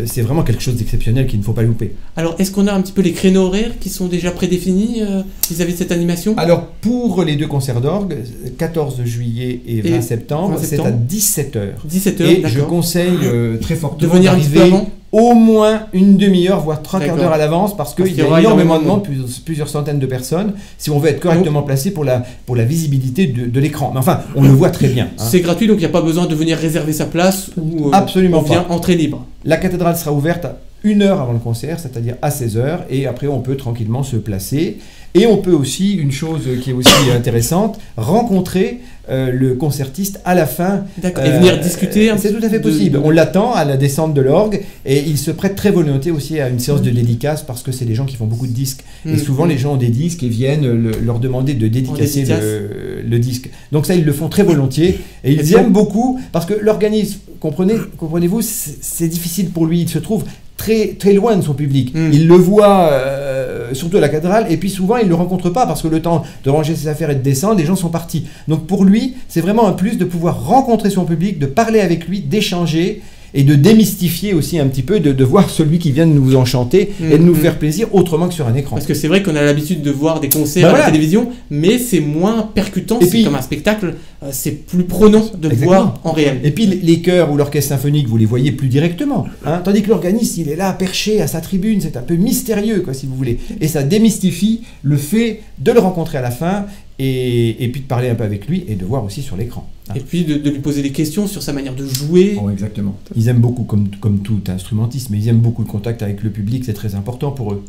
c'est vraiment quelque chose d'exceptionnel qu'il ne faut pas louper. Alors, est-ce qu'on a un petit peu les créneaux horaires qui sont déjà prédéfinis vis-à-vis de cette animation ? Alors, pour les deux concerts d'orgue, 14 juillet et 20 septembre, c'est à 17h. 17h, et d'accord. je conseille très fortement de venir un petit peu avant ? Au moins une demi-heure, voire 3 quarts d'heure à l'avance, parce qu'il y a énormément de monde, plusieurs centaines de personnes, si on veut être correctement placé pour la visibilité de l'écran. Mais enfin, on le voit très bien. Hein. C'est gratuit, donc il n'y a pas besoin de venir réserver sa place, ou absolument on vient pas. entrée libre. La cathédrale sera ouverte à 1 heure avant le concert, c'est-à-dire à 16h, et après on peut tranquillement se placer. Et on peut aussi, une chose qui est aussi intéressante, rencontrer le concertiste à la fin. D'accord. Et venir discuter. C'est tout à fait possible. On l'attend à la descente de l'orgue, et il se prête très volontiers aussi à une séance de dédicace, parce que c'est des gens qui font beaucoup de disques. Et souvent les gens ont des disques et viennent leur demander de dédicacer le disque. Donc ça, ils le font très volontiers, et ils aiment beaucoup, parce que l'organisme, comprenez-vous, c'est difficile pour lui. Il se trouve très, très loin de son public. Il le voit surtout à la cathédrale, et puis souvent il ne le rencontre pas, parce que le temps de ranger ses affaires et de descendre, les gens sont partis. Donc pour lui, c'est vraiment un plus de pouvoir rencontrer son public, de parler avec lui, d'échanger, et de démystifier aussi un petit peu, de voir celui qui vient de nous enchanter et de nous faire plaisir autrement que sur un écran. Parce que c'est vrai qu'on a l'habitude de voir des concerts à la télévision, mais c'est moins percutant, c'est comme un spectacle, c'est plus prenant de le voir en réel. Et puis les chœurs ou l'orchestre symphonique, vous les voyez plus directement, hein, tandis que l'organiste, il est là perché à sa tribune, c'est un peu mystérieux, quoi, si vous voulez. Et ça démystifie le fait de le rencontrer à la fin et puis de parler un peu avec lui et de voir aussi sur l'écran. Et puis de lui poser des questions sur sa manière de jouer. Oh, exactement. Ils aiment beaucoup, comme tout instrumentiste, mais ils aiment beaucoup le contact avec le public, c'est très important pour eux.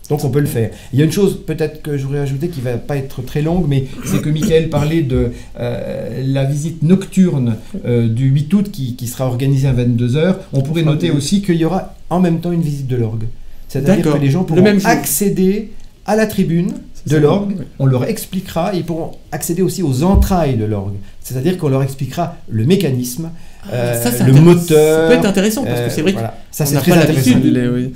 Donc on peut le faire. Il y a une chose peut-être que je voudrais ajouter qui ne va pas être très longue, mais c'est que Michael parlait de la visite nocturne du 8 août qui sera organisée à 22h. On pourrait noter aussi qu'il y aura en même temps une visite de l'orgue. C'est-à-dire que les gens pourront accéder à la tribune de l'orgue, on leur expliquera, ils pourront accéder aussi aux entrailles de l'orgue. C'est-à-dire qu'on leur expliquera le mécanisme, le moteur. Ça peut être intéressant parce que c'est vrai que ça c'est très intéressant.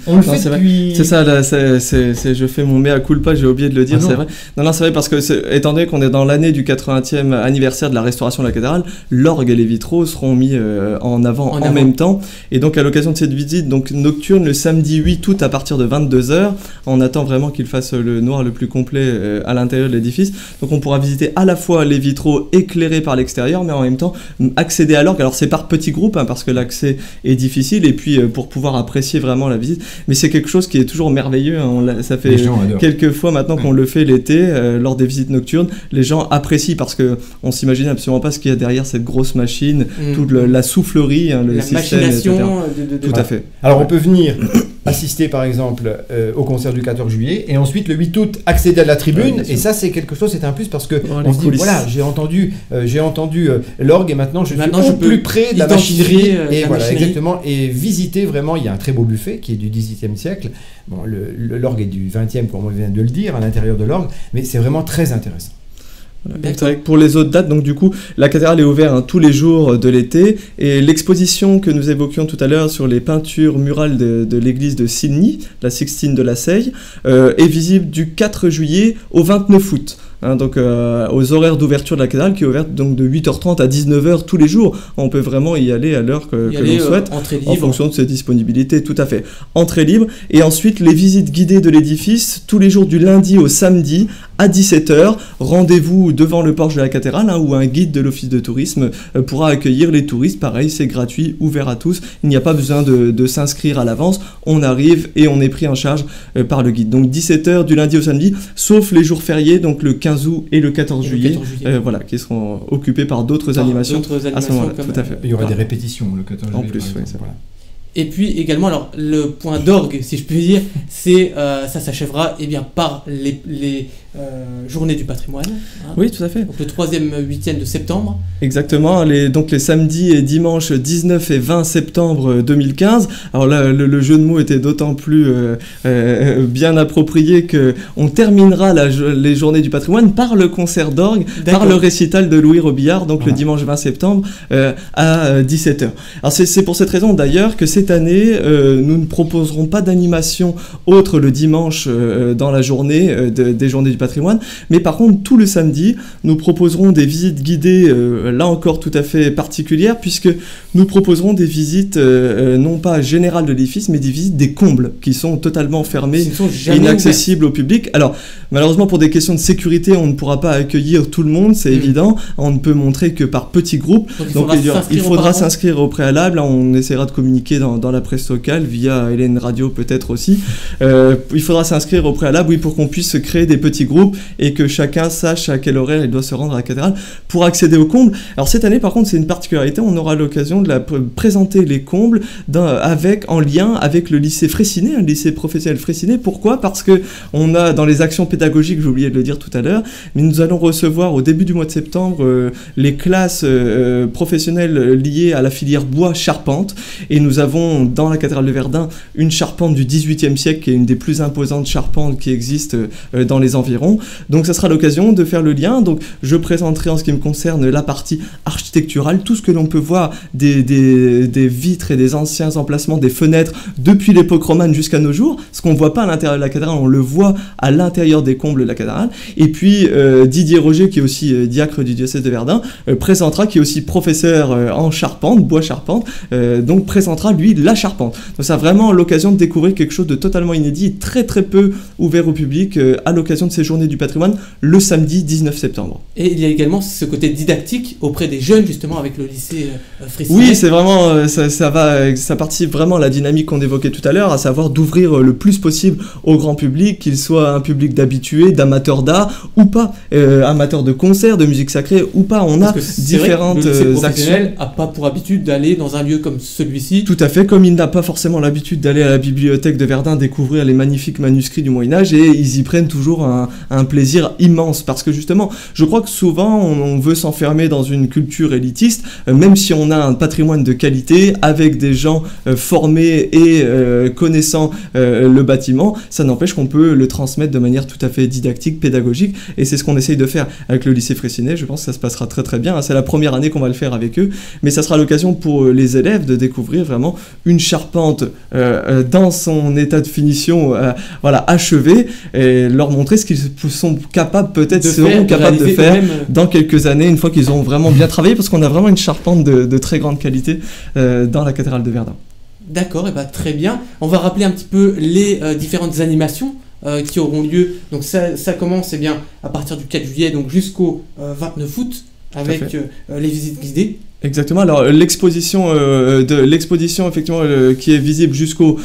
On le fait depuis... C'est ça, là, je fais mon mea culpa, j'ai oublié de le dire, c'est vrai. Non, c'est vrai parce que étant donné qu'on est dans l'année du 80e anniversaire de la restauration de la cathédrale, l'orgue et les vitraux seront mis en avant en même temps. Et donc à l'occasion de cette visite donc nocturne, le samedi 8 août à partir de 22h, on attend vraiment qu'il fasse le noir le plus complet à l'intérieur de l'édifice. Donc on pourra visiter à la fois les vitraux éclairés par l'extérieur, mais en même temps accéder à l'orgue. Alors c'est par petits groupes, hein, parce que l'accès est difficile, et puis pour pouvoir apprécier vraiment la visite. Mais c'est quelque chose qui est toujours merveilleux, hein. Ça fait quelques fois maintenant qu'on le fait l'été, lors des visites nocturnes. Les gens apprécient parce qu'on ne s'imagine absolument pas ce qu'il y a derrière cette grosse machine, toute la soufflerie, hein, le la système, machination Tout à fait. Alors on peut venir assister par exemple au concert du 14 juillet et ensuite le 8 août accéder à la tribune, et ça c'est quelque chose, c'est un plus parce que on se dit voilà, j'ai entendu l'orgue et maintenant je suis plus près de la machinerie et voilà exactement, et visiter vraiment. Il y a un très beau buffet qui est du XVIIIe siècle. Bon, l'orgue est du XXe comme on vient de le dire à l'intérieur de l'orgue, mais c'est vraiment très intéressant. C'est vrai que pour les autres dates, donc du coup, la cathédrale est ouverte tous les jours de l'été, et l'exposition que nous évoquions tout à l'heure sur les peintures murales de l'église de Silny, la Sixtine de la Seille, est visible du 4 juillet au 29 août. Hein, donc aux horaires d'ouverture de la cathédrale qui est ouverte donc de 8h30 à 19h tous les jours. On peut vraiment y aller à l'heure que l'on souhaite, en fonction de ses disponibilités, tout à fait. Entrée libre, et ensuite les visites guidées de l'édifice tous les jours du lundi au samedi à 17h. Rendez-vous devant le porche de la cathédrale, hein, où un guide de l'office de tourisme pourra accueillir les touristes. Pareil, c'est gratuit, ouvert à tous. Il n'y a pas besoin de s'inscrire à l'avance. On arrive et on est pris en charge par le guide. Donc 17h du lundi au samedi, sauf les jours fériés, donc le 15 août et le 14 juillet, voilà, qui seront occupés par d'autres animations à ce moment-là. Tout à fait. Il y aura des répétitions le 14 juillet. En plus, oui, c'est voilà. Et puis également, alors le point d'orgue, si je puis dire, c'est ça s'achèvera par les journées du patrimoine. Hein. Oui, tout à fait. Donc le 3e week-end de septembre. Exactement, donc les samedis et dimanches 19 et 20 septembre 2015. Alors là, le jeu de mots était d'autant plus bien approprié qu'on terminera les journées du patrimoine par le concert d'orgue, par le récital de Louis Robillard, donc le dimanche 20 septembre à 17h. Alors c'est pour cette raison d'ailleurs que cette année, nous ne proposerons pas d'animation autre le dimanche dans la journée des journées du patrimoine, mais par contre tout le samedi, nous proposerons des visites guidées, là encore tout à fait particulières, puisque nous proposerons des visites non pas générales de l'édifice, mais des visites des combles qui sont totalement fermés et inaccessibles au public. Alors malheureusement pour des questions de sécurité, on ne pourra pas accueillir tout le monde, c'est évident, on ne peut montrer que par petits groupes, donc il faudra s'inscrire au préalable. On essaiera de communiquer dans la presse locale, via Hélène Radio peut-être aussi. Il faudra s'inscrire au préalable, oui, pour qu'on puisse créer des petits groupes et que chacun sache à quel horaire il doit se rendre à la cathédrale pour accéder aux combles. Alors cette année par contre c'est une particularité, on aura l'occasion de présenter les combles en lien avec le lycée Fraissinet, un lycée professionnel Fraissinet. Pourquoi ? Parce que on a dans les actions pédagogiques, j'ai oublié de le dire tout à l'heure, mais nous allons recevoir au début du mois de septembre les classes professionnelles liées à la filière bois charpente, et nous avons dans la cathédrale de Verdun une charpente du XVIIIe siècle qui est une des plus imposantes charpentes qui existent dans les environs. Aveyron. Donc ça sera l'occasion de faire le lien. Donc je présenterai en ce qui me concerne la partie architecturale, tout ce que l'on peut voir des vitres et des anciens emplacements, des fenêtres depuis l'époque romane jusqu'à nos jours. Ce qu'on ne voit pas à l'intérieur de la cathédrale, on le voit à l'intérieur des combles de la cathédrale. Et puis Didier Roger, qui est aussi diacre du diocèse de Verdun, présentera, qui est aussi professeur en charpente, bois charpente, donc présentera lui la charpente. Donc ça a vraiment l'occasion de découvrir quelque chose de totalement inédit, très très peu ouvert au public à l'occasion de ces journées du patrimoine le samedi 19 septembre. Et il y a également ce côté didactique auprès des jeunes, justement, avec le lycée Freycinet. Oui, c'est vraiment, ça participe vraiment à la dynamique qu'on évoquait tout à l'heure, à savoir d'ouvrir le plus possible au grand public, qu'il soit un public d'habitués, d'amateurs d'art ou pas, amateurs de concerts, de musique sacrée ou pas. On a différentes actions. N'a pas pour habitude d'aller dans un lieu comme celui-ci. Tout à fait, comme il n'a pas forcément l'habitude d'aller à la bibliothèque de Verdun découvrir les magnifiques manuscrits du Moyen-Âge, et ils y prennent toujours un plaisir immense, parce que justement, je crois que souvent on veut s'enfermer dans une culture élitiste, même si on a un patrimoine de qualité, avec des gens formés et connaissant le bâtiment, ça n'empêche qu'on peut le transmettre de manière tout à fait didactique, pédagogique, et c'est ce qu'on essaye de faire avec le lycée Freycinet. Je pense que ça se passera très très bien, c'est la première année qu'on va le faire avec eux, mais ça sera l'occasion pour les élèves de découvrir vraiment une charpente dans son état de finition achevée, et leur montrer ce qu'ils sont capables, peut-être seront capables de faire dans quelques années, une fois qu'ils auront vraiment bien travaillé, parce qu'on a vraiment une charpente de très grande qualité dans la cathédrale de Verdun. D'accord, et très bien. On va rappeler un petit peu les différentes animations qui auront lieu. Donc ça commence bien à partir du 4 juillet donc jusqu'au 29 août avec les visites guidées. Exactement. Alors l'exposition effectivement qui est visible jusqu'au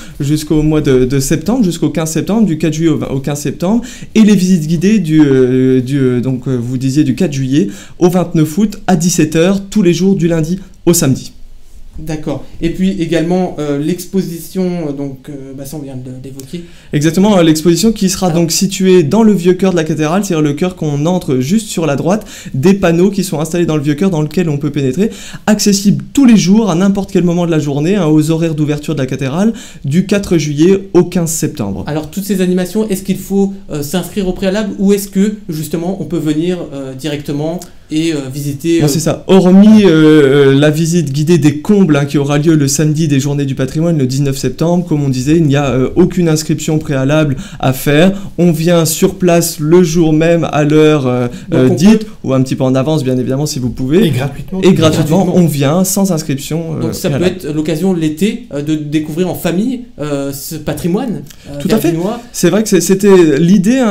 mois de septembre, jusqu'au 15 septembre, du 4 juillet au 15 septembre, et les visites guidées donc vous disiez du 4 juillet au 29 août à 17h tous les jours du lundi au samedi. D'accord. Et puis également l'exposition, donc ça on vient d'évoquer. Exactement, l'exposition qui sera donc située dans le vieux chœur de la cathédrale, c'est-à-dire le chœur qu'on entre juste sur la droite, des panneaux qui sont installés dans le vieux chœur dans lequel on peut pénétrer, accessible tous les jours à n'importe quel moment de la journée, aux horaires d'ouverture de la cathédrale, du 4 juillet au 15 septembre. Alors toutes ces animations, est-ce qu'il faut s'inscrire au préalable, ou est-ce que justement on peut venir directement et visiter Non, c'est ça. Hormis la visite guidée des combles qui aura lieu le samedi des Journées du Patrimoine, le 19 septembre, comme on disait, il n'y a aucune inscription préalable à faire. On vient sur place le jour même à l'heure dite, ou un petit peu en avance, bien évidemment, si vous pouvez. Et gratuitement. Et gratuitement, on vient sans inscription. Donc ça préalable. peut être l'occasion l'été de découvrir en famille ce patrimoine. Tout à fait. C'est vrai que c'était l'idée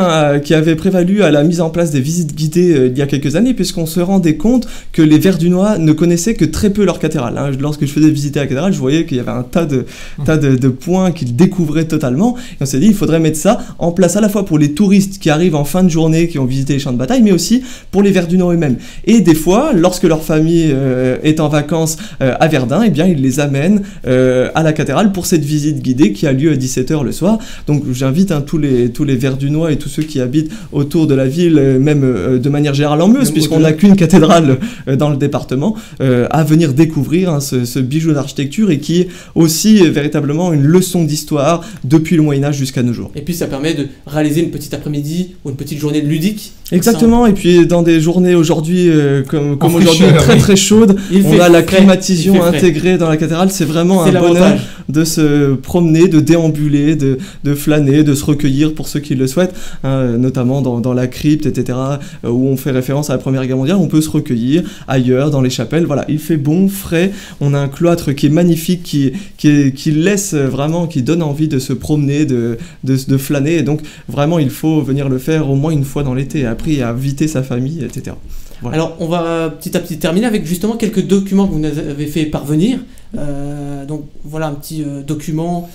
qui avait prévalu à la mise en place des visites guidées il y a quelques années, puisqu'on se rendait compte que les Verdunois ne connaissaient que très peu leur cathédrale. Lorsque je faisais visiter la cathédrale, je voyais qu'il y avait un tas de points qu'ils découvraient totalement. Et on s'est dit, il faudrait mettre ça en place à la fois pour les touristes qui arrivent en fin de journée, qui ont visité les champs de bataille, mais aussi pour les Verdunois eux-mêmes. Et des fois, lorsque leur famille est en vacances à Verdun, eh bien, ils les amènent à la cathédrale pour cette visite guidée qui a lieu à 17h le soir. Donc j'invite tous les Verdunois et tous ceux qui habitent autour de la ville, même de manière générale en Meuse, puisqu'on n'a qu'une cathédrale dans le département, à venir découvrir ce bijou d'architecture, et qui est aussi véritablement une leçon d'histoire depuis le Moyen-Âge jusqu'à nos jours. Et puis ça permet de réaliser une petite après-midi ou une petite journée ludique. Exactement, et puis dans des journées aujourd'hui comme aujourd'hui très très chaudes, on a la climatisation intégrée dans la cathédrale. C'est vraiment un bonheur de se promener, de déambuler, de flâner, de se recueillir pour ceux qui le souhaitent, notamment dans la crypte, etc., où on fait référence à la Première Guerre mondiale. On peut se recueillir ailleurs, dans les chapelles. Voilà, il fait bon, frais. On a un cloître qui est magnifique, qui laisse vraiment, qui donne envie de se promener, de flâner. Et donc vraiment, il faut venir le faire au moins une fois dans l'été, après à inviter sa famille, etc. Voilà. Alors on va petit à petit terminer avec justement quelques documents que vous nous avez fait parvenir. Donc voilà un petit document.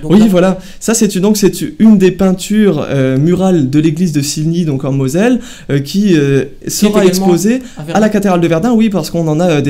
Oui, voilà. Ça, c'est une des peintures murales de l'église de Silny, donc en Moselle, qui sera exposée à la cathédrale de Verdun. Oui, parce qu'on en a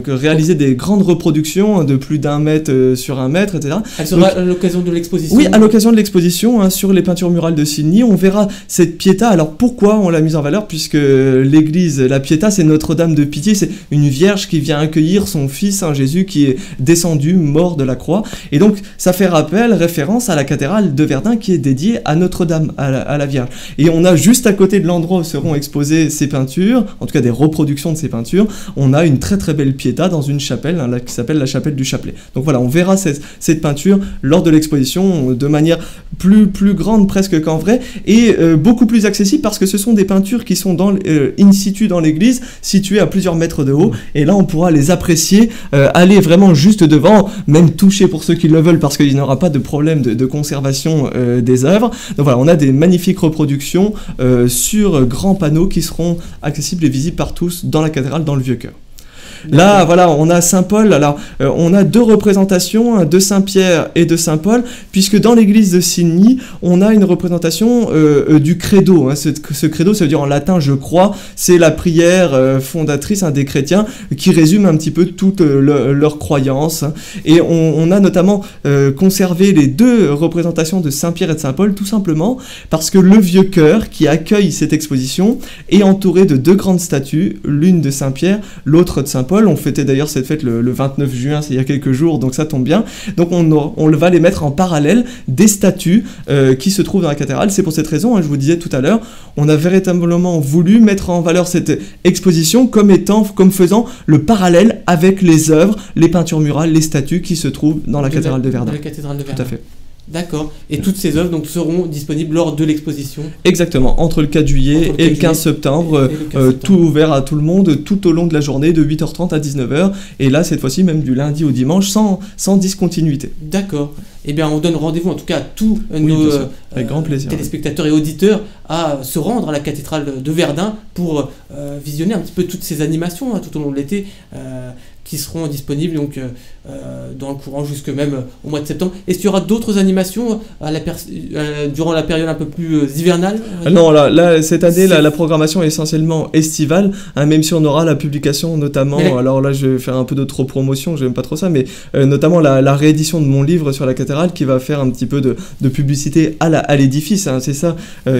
réalisé des grandes reproductions de plus d'1 mètre sur 1 mètre, etc. Elle sera à l'occasion de l'exposition. Oui, à l'occasion de l'exposition sur les peintures murales de Silny, on verra cette Pietà. Alors pourquoi on l'a mise en valeur? Puisque l'église, la Pietà, c'est Notre-Dame de Pitié, c'est une vierge qui vient accueillir son fils, Jésus, qui est descendu, mort de la croix. Et donc ça fait référence à la cathédrale de Verdun qui est dédiée à Notre-Dame, à la Vierge. Et on a juste à côté de l'endroit où seront exposées ces peintures, en tout cas des reproductions de ces peintures, on a une très très belle piéta dans une chapelle qui s'appelle la chapelle du Chapelet. Donc voilà, on verra cette peinture lors de l'exposition de manière plus grande presque qu'en vrai, et beaucoup plus accessible parce que ce sont des peintures qui sont in situ dans l'église, situées à plusieurs mètres de haut, et là on pourra les apprécier, aller vraiment juste devant, même toucher pour ceux qui le veulent parce qu'il n'y aura pas de problème de conservation des œuvres. Donc voilà, on a des magnifiques reproductions sur grands panneaux qui seront accessibles et visibles par tous dans la cathédrale, dans le Vieux-Cœur. Là, voilà, on a Saint-Paul. Alors, on a deux représentations, de Saint-Pierre et de Saint-Paul, puisque dans l'église de Signy, on a une représentation du credo. Hein. Ce credo, ça veut dire en latin, je crois, c'est la prière fondatrice des chrétiens, qui résume un petit peu toute leur croyance. Hein. Et on a notamment conservé les deux représentations de Saint-Pierre et de Saint-Paul, tout simplement parce que le Vieux-Cœur, qui accueille cette exposition, est entouré de deux grandes statues, l'une de Saint-Pierre, l'autre de Saint-Paul. On fêtait d'ailleurs cette fête le 29 juin, c'est il y a quelques jours, donc ça tombe bien. Donc on va les mettre en parallèle des statues qui se trouvent dans la cathédrale. C'est pour cette raison, hein, je vous disais tout à l'heure, on a véritablement voulu mettre en valeur cette exposition comme faisant le parallèle avec les œuvres, les peintures murales, les statues qui se trouvent dans la cathédrale de Verdun. Tout à fait. D'accord. Et toutes ces œuvres donc, seront disponibles lors de l'exposition. Exactement. Entre le 4 juillet et le 15 septembre, tout ouvert à tout le monde, tout au long de la journée, de 8h30 à 19h. Et là, cette fois-ci, même du lundi au dimanche, sans discontinuité. D'accord. Eh bien, on donne rendez-vous, en tout cas, à tous nos avec grand plaisir, téléspectateurs et auditeurs à se rendre à la cathédrale de Verdun pour visionner un petit peu toutes ces animations tout au long de l'été qui seront disponibles donc, dans le courant jusque même au mois de septembre. Est-ce qu'il y aura d'autres animations durant la période un peu plus hivernale? Non, là, cette année, la programmation est essentiellement estivale, hein, même si on aura la publication notamment, alors là je vais faire un peu de trop promotion, j'aime pas trop ça, mais notamment la réédition de mon livre sur la cathédrale qui va faire un petit peu de publicité à l'édifice, hein, c'est ça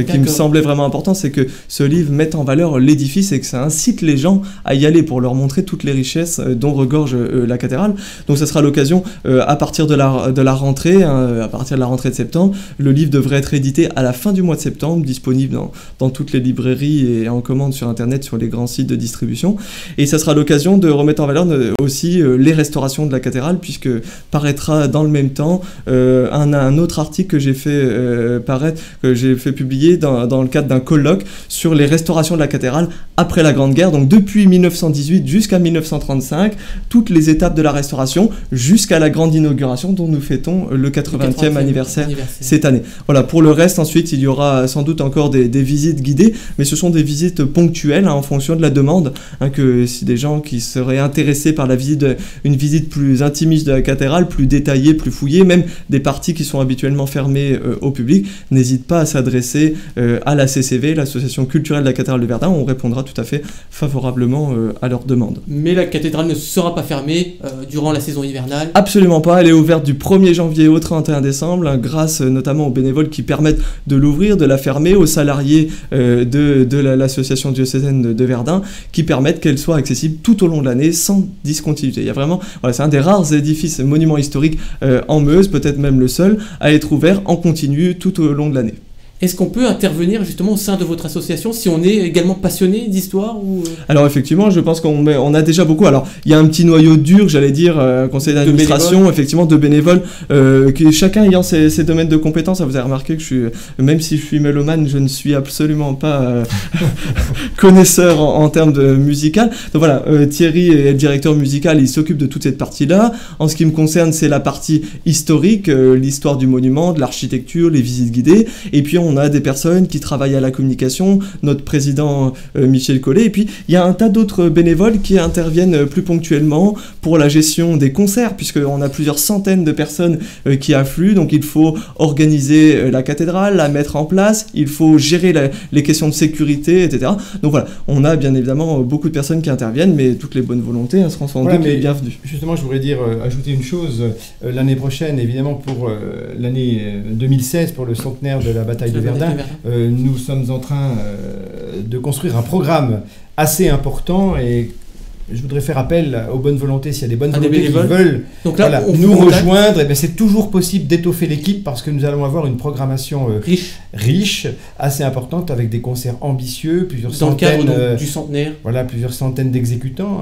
qui me semblait vraiment important, c'est que ce livre mette en valeur l'édifice et que ça incite les gens à y aller pour leur montrer toutes les richesses dont regorge la cathédrale. Donc ça sera l'occasion à partir de la rentrée, hein, à partir de la rentrée de septembre, le livre devrait être édité à la fin du mois de septembre, disponible dans toutes les librairies et en commande sur internet sur les grands sites de distribution. Et ça sera l'occasion de remettre en valeur aussi les restaurations de la cathédrale, puisque paraîtra dans le même temps un autre article que j'ai fait publier dans le cadre d'un colloque sur les restaurations de la cathédrale après la Grande Guerre, donc depuis 1918 jusqu'à 1935, toutes les étapes de la restauration jusqu'à la grande inauguration dont nous fêtons le 80e anniversaire cette année. Voilà, pour le reste, ensuite, il y aura sans doute encore des visites guidées, mais ce sont des visites ponctuelles, hein, en fonction de la demande, hein, que si des gens qui seraient intéressés par une visite plus intimiste de la cathédrale, plus détaillée, plus fouillée, même des parties qui sont habituellement fermées au public, n'hésitent pas à s'adresser à la CCV, l'association culturelle de la cathédrale de Verdun. On répondra tout à fait favorablement à leurs demandes. Mais la cathédrale ne sera pas fermée durant la saison hivernale? Absolument pas, elle est ouverte du 1er janvier au 31 décembre, hein, grâce notamment aux bénévoles qui permettent de l'ouvrir, de la fermer, aux salariés de l'association diocésaine de Verdun, qui permettent qu'elle soit accessible tout au long de l'année sans discontinuité. Il y a vraiment, voilà, c'est un des rares édifices monuments historiques en Meuse, peut-être même le seul, à être ouvert en continu tout au long de l'année. Est-ce qu'on peut intervenir justement au sein de votre association si on est également passionné d'histoire ou... Alors effectivement, je pense qu'on a déjà beaucoup. Alors il y a un petit noyau dur, j'allais dire, conseil d'administration, effectivement, de bénévoles, chacun ayant ses domaines de compétences. Vous avez remarqué que même si je suis mélomane, je ne suis absolument pas connaisseur en termes de musical. Donc voilà, Thierry est le directeur musical, il s'occupe de toute cette partie-là. En ce qui me concerne, c'est la partie historique, l'histoire du monument, de l'architecture, les visites guidées. Et puis on a des personnes qui travaillent à la communication, notre président Michel Collet, et puis il y a un tas d'autres bénévoles qui interviennent plus ponctuellement pour la gestion des concerts, puisqu'on a plusieurs centaines de personnes qui affluent, donc il faut organiser la cathédrale, la mettre en place, il faut gérer les questions de sécurité, etc. Donc voilà, on a bien évidemment beaucoup de personnes qui interviennent, mais toutes les bonnes volontés seront sans doute les bienvenues. Justement, je voudrais ajouter une chose, l'année prochaine, évidemment pour l'année 2016, pour le centenaire de la bataille de Verdun, nous sommes en train de construire un programme assez important et je voudrais faire appel aux bonnes volontés, s'il y a des bonnes Ah, des volontés qui bénévoles. veulent Donc là, voilà, on nous vous contacte. rejoindre, et bien c'est toujours possible d'étoffer l'équipe parce que nous allons avoir une programmation riche, assez importante, avec des concerts ambitieux, plusieurs Dans le cadre centaines, donc, du centenaire. voilà, plusieurs centaines d'exécutants,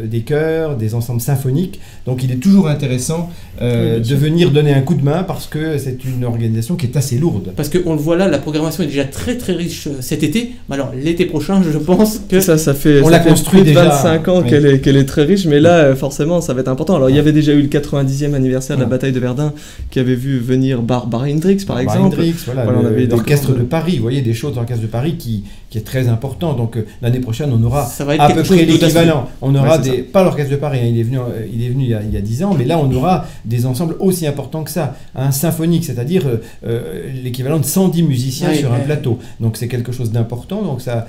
des chœurs, des ensembles symphoniques. Donc il est toujours intéressant de venir donner un coup de main parce que c'est une organisation qui est assez lourde. Parce qu'on le voit là, la programmation est déjà très très riche cet été. Mais alors l'été prochain, je pense que... Ça fait, On ça l'a fait construit plus de déjà, 25 ans oui. qu'elle est très riche, mais là, forcément, ça va être important. Alors, il y avait déjà eu le 90e anniversaire de la bataille de Verdun qui avait vu venir Barbara Hendricks, par exemple. Hendricks, voilà, on avait l'orchestre de Paris, vous voyez, des choses d'orchestre de Paris qui est très important. Donc l'année prochaine, on aura ça va être à quelque peu chose près d'audacieux. l'équivalent. On aura Ouais, c'est pas l'orchestre de Paris, il est venu il y a 10 ans, mais là, on aura des ensembles aussi importants que ça. Un symphonique, c'est-à-dire l'équivalent de 110 musiciens sur un plateau. Donc c'est quelque chose d'important. Donc ça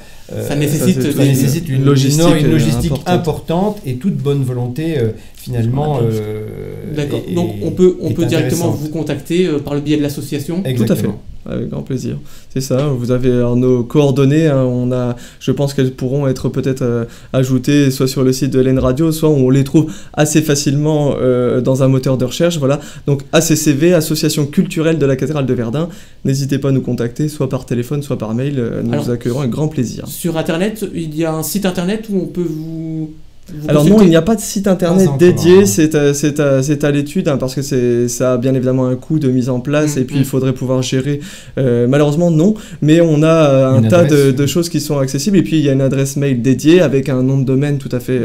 nécessite une logistique importante et toute bonne volonté finalement. D'accord. Donc on peut directement vous contacter par le biais de l'association. Exactement. Tout à fait. Avec grand plaisir. C'est ça, vous avez nos coordonnées, je pense qu'elles pourront être peut-être ajoutées soit sur le site de LN Radio, soit on les trouve assez facilement dans un moteur de recherche. Voilà. Donc ACCV, Association culturelle de la cathédrale de Verdun, n'hésitez pas à nous contacter, soit par téléphone, soit par mail, nous vous accueillerons avec grand plaisir. Sur Internet, il y a un site Internet où on peut vous Alors non, il n'y a pas de site internet dédié, c'est à l'étude, parce que ça a bien évidemment un coût de mise en place, et puis il faudrait pouvoir gérer. Malheureusement, non, mais on a un tas de choses qui sont accessibles, et puis il y a une adresse mail dédiée avec un nom de domaine tout à fait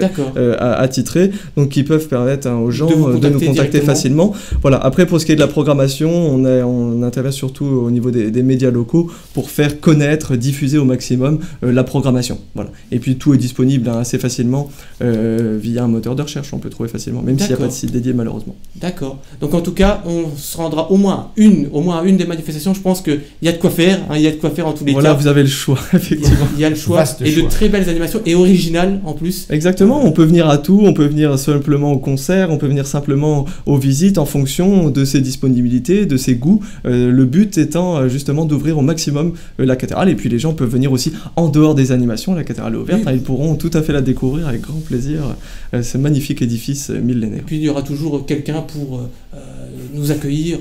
attitré, donc qui peuvent permettre aux gens de nous contacter facilement. Voilà. Après, pour ce qui est de la programmation, on intervient surtout au niveau des médias locaux pour faire connaître, diffuser au maximum la programmation. Voilà. Et puis tout est disponible assez facilement. Via un moteur de recherche, on peut trouver facilement, même s'il n'y a pas de site dédié malheureusement. D'accord. Donc en tout cas, on se rendra au moins à une des manifestations. Je pense qu'il y a de quoi faire, il y a de quoi faire en tous les cas. Voilà, vous avez le choix, effectivement. Il y a le choix, de très belles animations et originales en plus. Exactement, on peut venir à tout, on peut venir simplement au concert, on peut venir simplement aux visites en fonction de ses disponibilités, de ses goûts. Le but étant justement d'ouvrir au maximum la cathédrale, et puis les gens peuvent venir aussi en dehors des animations. La cathédrale est ouverte, ils pourront tout à fait la découvrir avec grand plaisir. Ce magnifique édifice millénaire. Et puis il y aura toujours quelqu'un pour nous accueillir.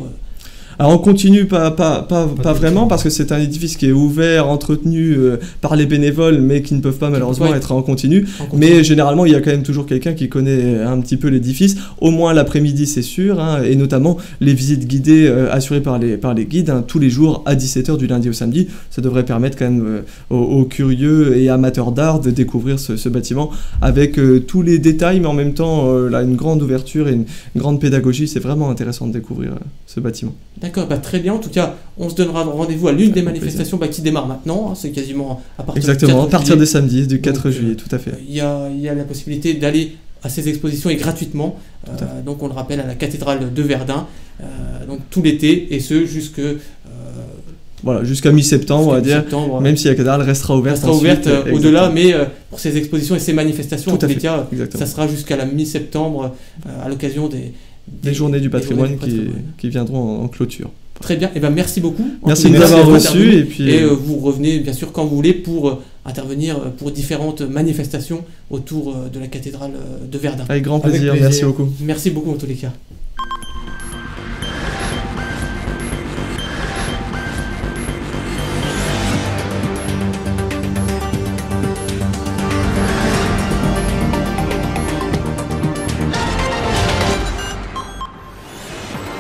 Alors on continue pas vraiment, parce que c'est un édifice qui est ouvert, entretenu par les bénévoles, mais qui ne peuvent pas malheureusement être en continu. Mais généralement il y a quand même toujours quelqu'un qui connaît un petit peu l'édifice, au moins l'après-midi c'est sûr, et notamment les visites guidées assurées par les guides, tous les jours à 17h du lundi au samedi. Ça devrait permettre quand même aux curieux et amateurs d'art de découvrir ce bâtiment avec tous les détails, mais en même temps une grande ouverture et une grande pédagogie. C'est vraiment intéressant de découvrir ce bâtiment. D'accord, très bien. En tout cas, on se donnera rendez-vous à l'une des manifestations qui démarre maintenant. C'est quasiment à partir Exactement, à partir des samedis, du 4 juillet, tout à fait. Il y a la possibilité d'aller à ces expositions et gratuitement. Donc on le rappelle, à la cathédrale de Verdun, donc tout l'été, et ce jusqu'à mi-septembre, on va dire, même si la cathédrale restera ouverte. Au-delà, mais pour ces expositions et ces manifestations, en tous les cas, ça sera jusqu'à la mi-septembre, à l'occasion des journées du patrimoine qui viendront en clôture. Très bien, et merci beaucoup. Merci de nous avoir reçus. Et vous revenez bien sûr quand vous voulez pour intervenir pour différentes manifestations autour de la cathédrale de Verdun. Avec grand plaisir, merci beaucoup. Merci beaucoup en tous les cas.